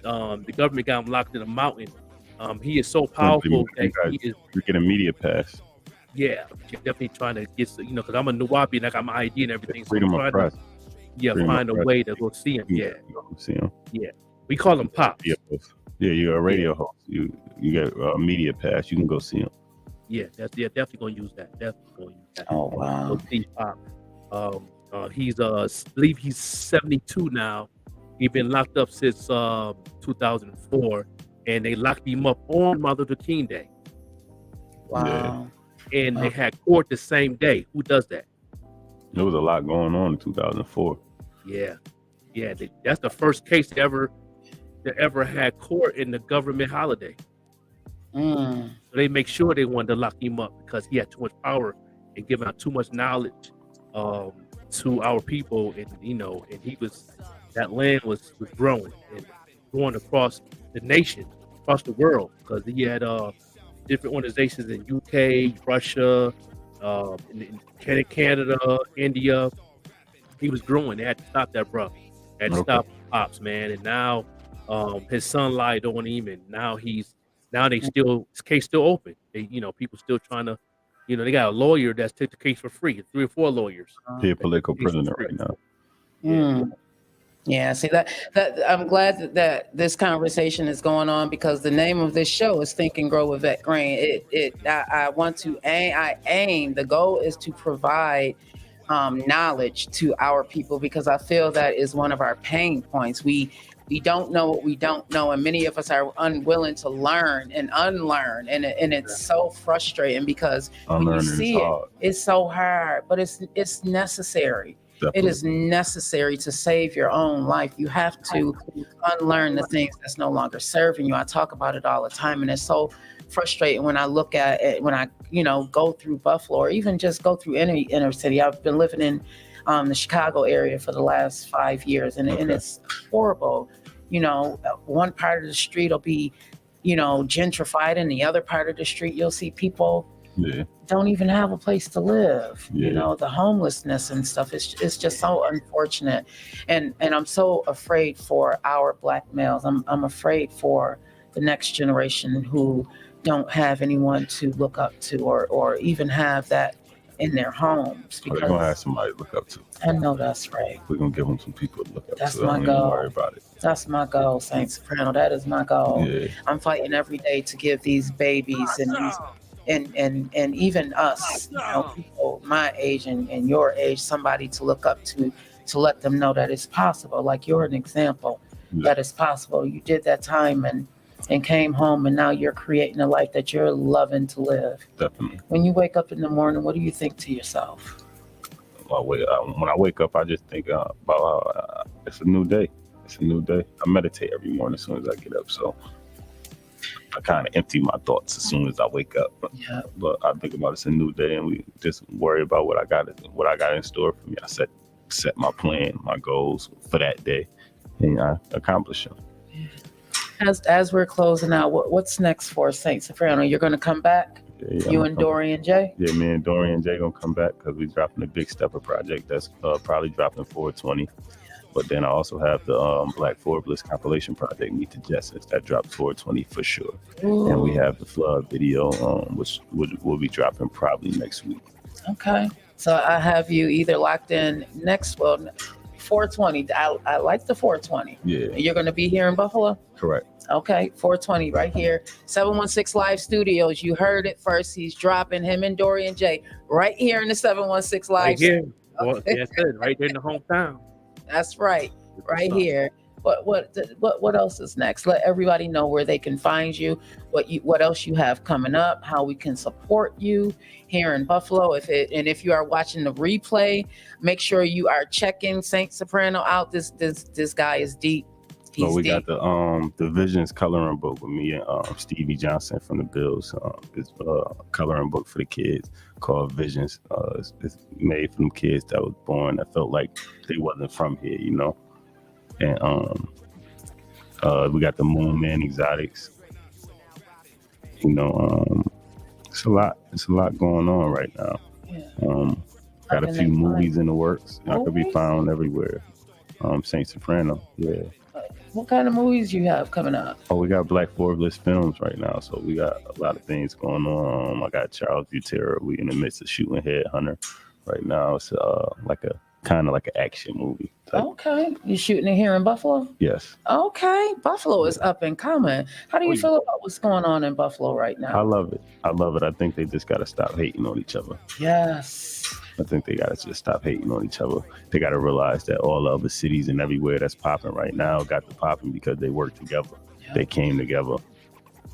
the government got him locked in a mountain. He is so powerful that you get a media pass. Yeah, definitely trying to get, because I'm a Nuwabi and I got my ID and everything. Freedom of press. Find a way to go see him. Yeah, see him. Yeah, we call him Pops. Yeah, you're a radio host. You get a media pass. You can go see him. Yeah, definitely gonna use that. Oh wow. Go see Pop. He's believe he's 72 now. He's been locked up since 2004, and they locked him up on Martin Luther King Day. Wow. And they had court the same day. Who does that? There was a lot going on in 2004. Yeah. That's the first case they ever had court in the government holiday. So they make sure they wanted to lock him up because he had too much power and giving out too much knowledge to our people, and and he was, that land was growing and going across the nation, across the world, because he had different organizations in UK, Russia, in Canada, India. He was growing. They had to stop that, bro. They had to stop Pops, man. And now his son lied on him, and now his case still open. People still trying to, they got a lawyer that's took the case for free, 3 or 4 lawyers. He a political prisoner right now. Yeah, see that I'm glad that this conversation is going on, because the name of this show is Think and Grow with Vette Green. I aim, the goal is to provide knowledge to our people, because I feel that is one of our pain points. We don't know what we don't know, and many of us are unwilling to learn and unlearn, and it's so frustrating, because when you see it's so hard, but it's necessary. Definitely. It is necessary to save your own life. You have to unlearn the things that's no longer serving you. I talk about it all the time, and it's so frustrating when I look at it, when I go through Buffalo, or even just go through any inner city. I've been living in the Chicago area for the last 5 years, and it's horrible. One part of the street will be gentrified, and the other part of the street you'll see people don't even have a place to live. The homelessness and stuff, it's just so unfortunate, and I'm so afraid for our Black males. I'm afraid for the next generation who don't have anyone to look up to, or even have that in their homes. Because they're gonna have somebody to look up to. I know that's right. We're gonna give them some people to look up to. That's my goal. Don't worry about it. That's my goal, Saint Soprano. That is my goal. I'm fighting every day to give these babies and even us, people my age and your age, somebody to look up to let them know that it's possible. Like, you're an example that it's possible. You did that time and came home, and now you're creating a life that you're loving to live. Definitely. When you wake up in the morning, what do you think to yourself? When I wake up, I just think about it's a new day. It's a new day. I meditate every morning as soon as I get up, so I kind of empty my thoughts as soon as I wake up. But I think about it's a new day, and we just worry about what I got in store for me. I set my plan, my goals for that day, and I accomplish them. As we're closing out, what's next for Saint Soprano? You're going to come back? You and Dorian J? Yeah, me and Dorian J gonna come back, because we're dropping a big stepper project that's probably dropping 420. But then I also have the Black Forbes compilation project, Meet the Jetsons, that dropped 420 for sure. Ooh. And we have the Flood video, which will be dropping probably next week. Okay, so I have you either locked in 420. I like the 420. Yeah. You're going to be here in Buffalo? Correct. Okay, 420 right here. 716 Live Studios. You heard it first. He's dropping, him and Dorian J, right here in the 716 Live. Right here. Well, that's it. Right there in the hometown. That's right. Right here. What else is next? Let everybody know where they can find you, what else you have coming up, how we can support you here in Buffalo. If you are watching the replay, make sure you are checking Saint Soprano out. This guy is deep. So we got the Visions coloring book with me and Stevie Johnson from the Bills. It's a coloring book for the kids called Visions. It's made for them kids that was born that felt like they wasn't from here, And we got the Moon Man Exotics. It's a lot going on right now. Got a few movies in the works. I could be found everywhere. Saint Soprano, yeah. What kind of movies you have coming up? Oh, we got Black Forbes films right now, so we got a lot of things going on. I got Charles Butera. We in the midst of shooting Headhunter right now. It's like a kind of like an action movie type. Okay. You shooting it here in Buffalo? Yes. Okay. Buffalo is up and coming. How do you feel about what's going on in Buffalo right now? I love it. I think they just got to stop hating on each other. Yes. I think they got to just stop hating on each other. They got to realize that all the other cities and everywhere that's popping right now got to popping because they work together. Yeah. They came together.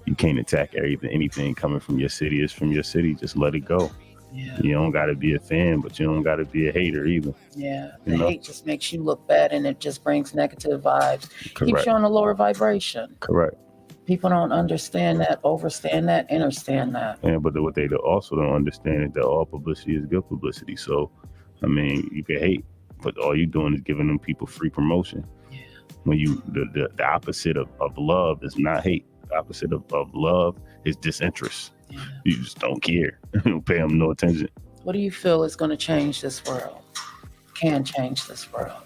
You can't attack anything coming from your city is from your city. Just let it go. Yeah. You don't got to be a fan, but you don't got to be a hater either. Yeah, the hate just makes you look bad, and it just brings negative vibes. Correct. Keeps you on a lower vibration. Correct. People don't understand that, understand that. Yeah, but what they also don't understand is that all publicity is good publicity. So, I mean, you can hate, but all you're doing is giving them people free promotion. Yeah. When you the opposite of love is not hate. The opposite of love is disinterest. Yeah. You just don't care. You don't pay them no attention. What do you feel is going to change this world? Can change this world?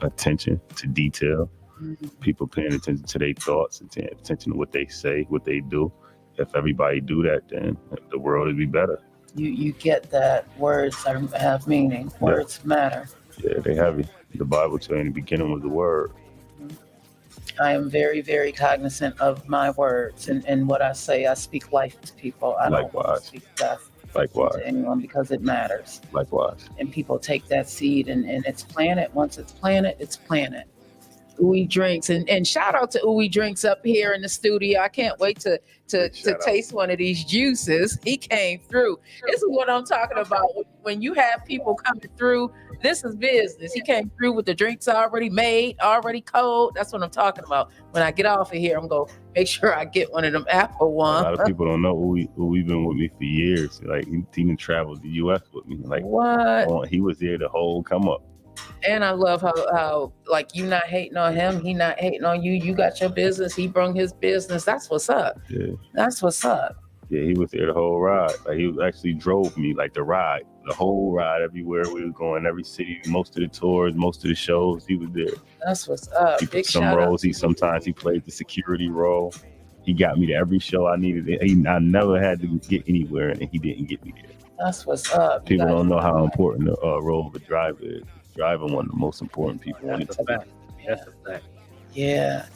Attention to detail. Mm-hmm. People paying attention to their thoughts and paying attention to what they say, what they do. If everybody do that, then the world would be better. You get that words have meaning. Words matter. Yeah, they have it. The Bible tells you in the beginning was the word. I am very, very cognizant of my words and what I say. I speak life to people. I don't want to speak death to anyone because it matters. Likewise. And people take that seed and it's planted. Once it's planted, it's planted. Ooey Drinks and shout out to Ooey Drinks up here in the studio. I can't wait to taste one of these juices. He came through. This is what I'm talking about. When you have people coming through, this is business. He came through with the drinks already made, already cold. That's what I'm talking about. When I get off of here, I'm going to make sure I get one of them apple ones. A lot of people don't know Ooey been with me for years. Like he even traveled the U.S. with me. Like what? He was there the whole come up. And I love how like you not hating on him, he not hating on you. You got your business, he brung his business. That's what's up. Yeah. That's what's up. Yeah, he was there the whole ride. Like he actually drove me like the whole ride everywhere we were going, every city, most of the tours, most of the shows, he was there. That's what's up. He put some roles. Sometimes he played the security role. He got me to every show I needed. I never had to get anywhere, and he didn't get me there. That's what's up. People don't know how important the role of a driver is. Driving one of the most important people. That's a fact. That's a fact. Yeah.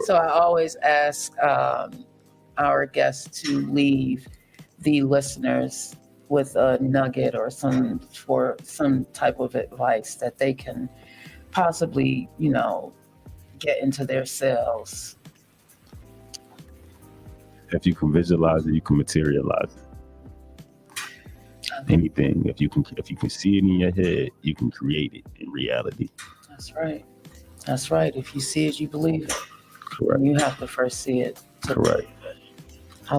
So I always ask our guests to leave the listeners with a nugget or some type of advice that they can possibly, get into their selves. If you can visualize it, you can materialize it. Anything. If you can see it in your head, you can create it in reality. That's right. If you see it, you believe it. Correct. And you have to first see it to believe it. I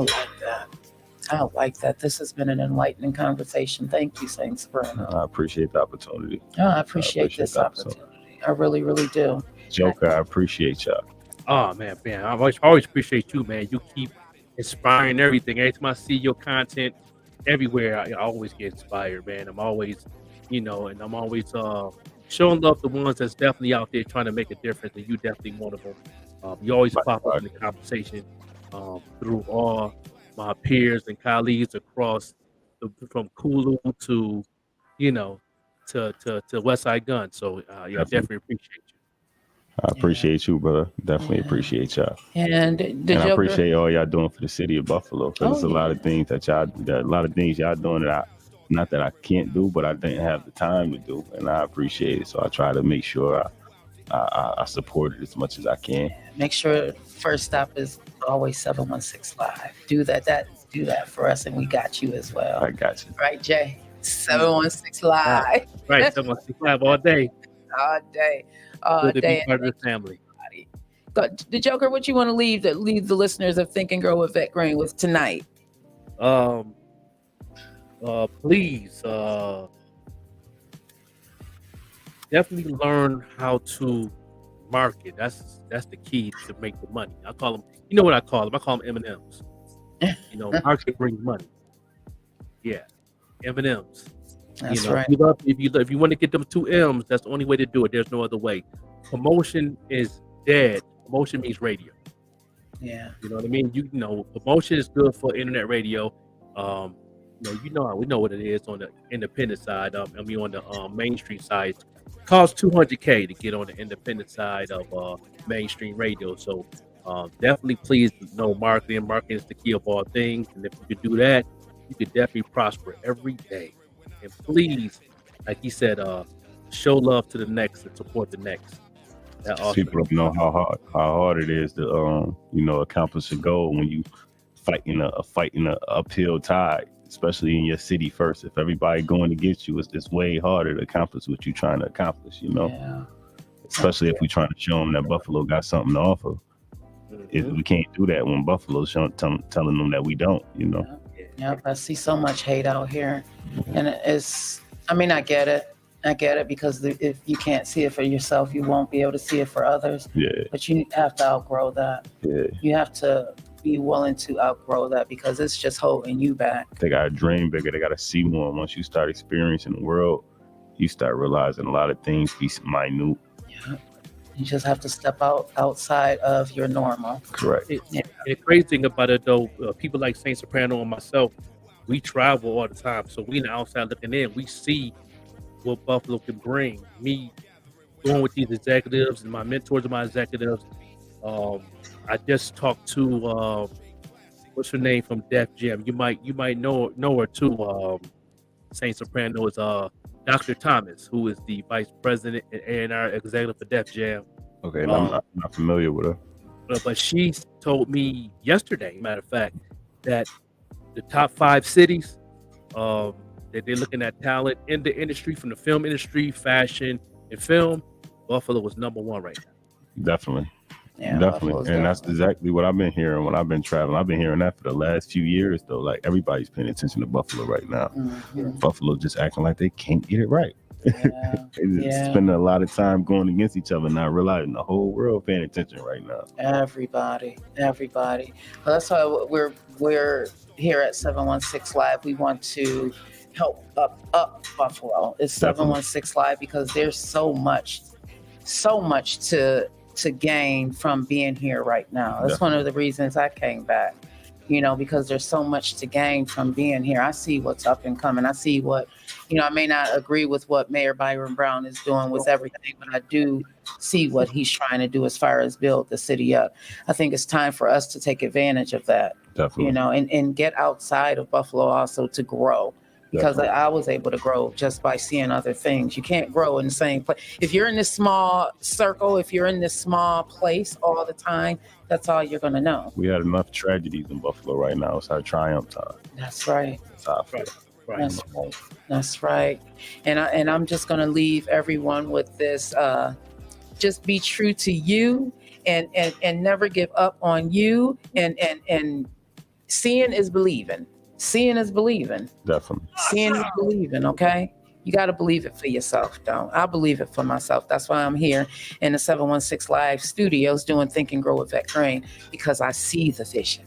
like that. This has been an enlightening conversation. Thank you, Saint Soprano. I appreciate the opportunity. I appreciate this opportunity. I really, really do. Joker, I appreciate y'all. Oh man, I always appreciate you, man. You keep inspiring everything. Every time I see your content everywhere, I always get inspired, man. I'm always, and I'm always showing love to the ones that's definitely out there trying to make a difference, and you definitely one of them. You always pop up in the conversation through all my peers and colleagues across from Kulu to, to West Side Gun. So I definitely appreciate you. I appreciate you, brother. Definitely appreciate y'all. And I appreciate all y'all doing for the city of Buffalo. Because there's a lot of things y'all doing that not that I can't do, but I didn't have the time to do, and I appreciate it. So I try to make sure I support it as much as I can. Make sure first stop is always 716 Live. Do that for us, and we got you as well. I got you. Right, Jay? 716 Live. Right, 716 Live all day. All day. Good to be part of the family. The Joker, what you want to leave the listeners of Think and Grow with Vette Green with tonight? Please definitely learn how to market. That's the key to make the money. I call them, what I call them? I call them M&Ms. Market brings money. Yeah, M&Ms. That's right. If you want to get them 2 M's, that's the only way to do it. There's no other way. Promotion is dead. Promotion means radio. Yeah. You know what I mean? Promotion is good for internet radio. We know what it is on the independent side. On the mainstream side, it costs $200K to get on the independent side of mainstream radio. So definitely, please know marketing. Marketing is the key of all things, and if you could do that, you could definitely prosper every day. And please, like he said, show love to the next and support the next. That also People don't know how hard it is to accomplish a goal when you fighting a uphill tide, especially in your city first. If everybody going against you, it's way harder to accomplish what you're trying to accomplish. Yeah. Especially if we're trying to show them that Buffalo got something to offer. If we can't do that when Buffalo's telling them that we don't. Yep, I see so much hate out here, and I get it because if you can't see it for yourself, you won't be able to see it for others. Yeah. But you have to outgrow that. Yeah. You have to be willing to outgrow that because it's just holding you back. They got to dream bigger. They got to see more. Once you start experiencing the world, you start realizing a lot of things be minute. Yeah. You just have to step outside of your normal. Correct. The crazy thing about it, though, people like Saint Soprano and myself, we travel all the time. So we on the outside looking in, we see what Buffalo can bring. Me going with these executives and my mentors and my executives. I just talked to what's her name from Def Jam. You might know her too. Saint Soprano is Dr. Thomas, who is the vice president and our executive for Def Jam. Okay, and I'm not familiar with her. But she told me yesterday, matter of fact, that the top 5 cities that they're looking at talent in the industry, from the film industry, fashion, and film, Buffalo was number 1 right now. Definitely. Yeah, definitely. And that's exactly what I've been hearing when I've been traveling. I've been hearing that for the last few years, though. Like, everybody's paying attention to Buffalo right now. Mm-hmm. Buffalo just acting like they can't get it right. Yeah. They're spending a lot of time going against each other, not realizing the whole world paying attention right now. Everybody. Well, that's why we're here at 716 Live. We want to help up Buffalo. It's 716 Live because there's so much to gain from being here right now. That's one of the reasons I came back, because there's so much to gain from being here. I see what's up and coming. I see what, I may not agree with what Mayor Byron Brown is doing with everything, but I do see what he's trying to do as far as build the city up. I think it's time for us to take advantage of that, Definitely. and get outside of Buffalo also to grow. Because I was able to grow just by seeing other things. You can't grow in the same place. If you're in this small circle, if you're in this small place all the time, that's all you're going to know. We had enough tragedies in Buffalo right now. It's our triumph time. That's right. That's how I feel. Right. That's right. And I'm just going to leave everyone with this. Just be true to you and never give up on you. And seeing is believing. Seeing is believing. Definitely. Seeing is believing, okay? You got to believe it for yourself, though. I believe it for myself. That's why I'm here in the 716 Live studios doing Think and Grow with Vette Green, because I see the vision.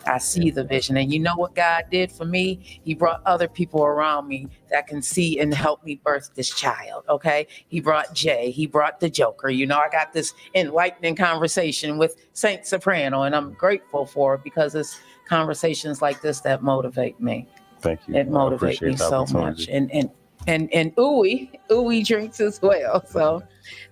I see the vision. And you know what God did for me? He brought other people around me that can see and help me birth this child, okay? He brought Jay. He brought the Joker. I got this enlightening conversation with Saint Soprano, and I'm grateful for it because it's conversations like this that motivate me. Thank you. It motivates me so much. And ooey drinks as well. So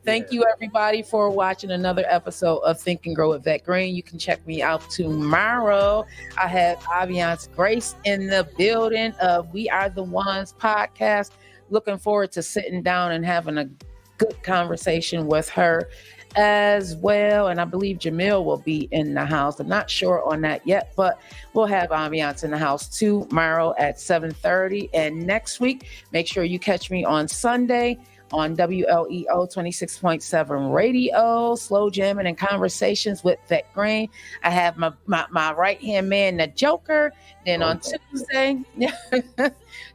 thank you everybody for watching another episode of Think and Grow with Vette Green. You can check me out tomorrow. I have Aviance Grace in the building of We Are the Ones podcast. Looking forward to sitting down and having a good conversation with her as well. And I believe Jamil will be in the house. I'm not sure on that yet, but we'll have Ambiance in the house tomorrow at 7:30. And next week, make sure you catch me on Sunday on WLEO 26.7 radio, Slow Jamming and Conversations with Vette Green. I have my right-hand man, the Joker. Then on Tuesday,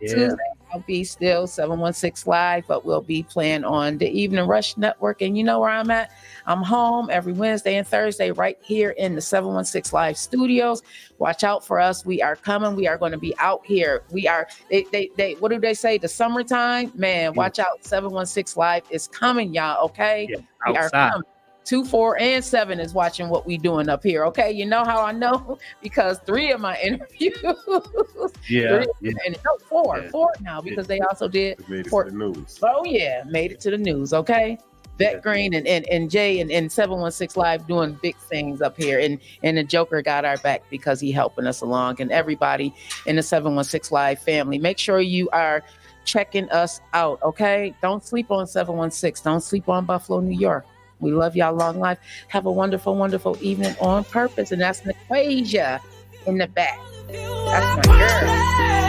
Tuesday, I'll be still 716 Live, but we'll be playing on the Evening Rush Network. And you know where I'm at? I'm home every Wednesday and Thursday right here in the 716 Live studios. Watch out for us. We are coming. We are going to be out here. We are, they what do they say? The summertime? Man, watch out. 716 Live is coming, y'all, okay? Yeah, we are outside. coming. 2, 4, and 7 is watching what we doing up here. Okay, you know how I know? Because 3 of my interviews. Yeah. And no, 4 now, because they also did. It made it 4. to the news. Oh yeah, made it to the news. Okay. Vette Green and Jay and 716 Live doing big things up here. And the Joker got our back because he helping us along. And everybody in the 716 Live family, make sure you are checking us out, okay? Don't sleep on 716. Don't sleep on Buffalo, New York. We love y'all. Long life. Have a wonderful, wonderful evening on purpose. And that's Naquasia in the back. That's my girl.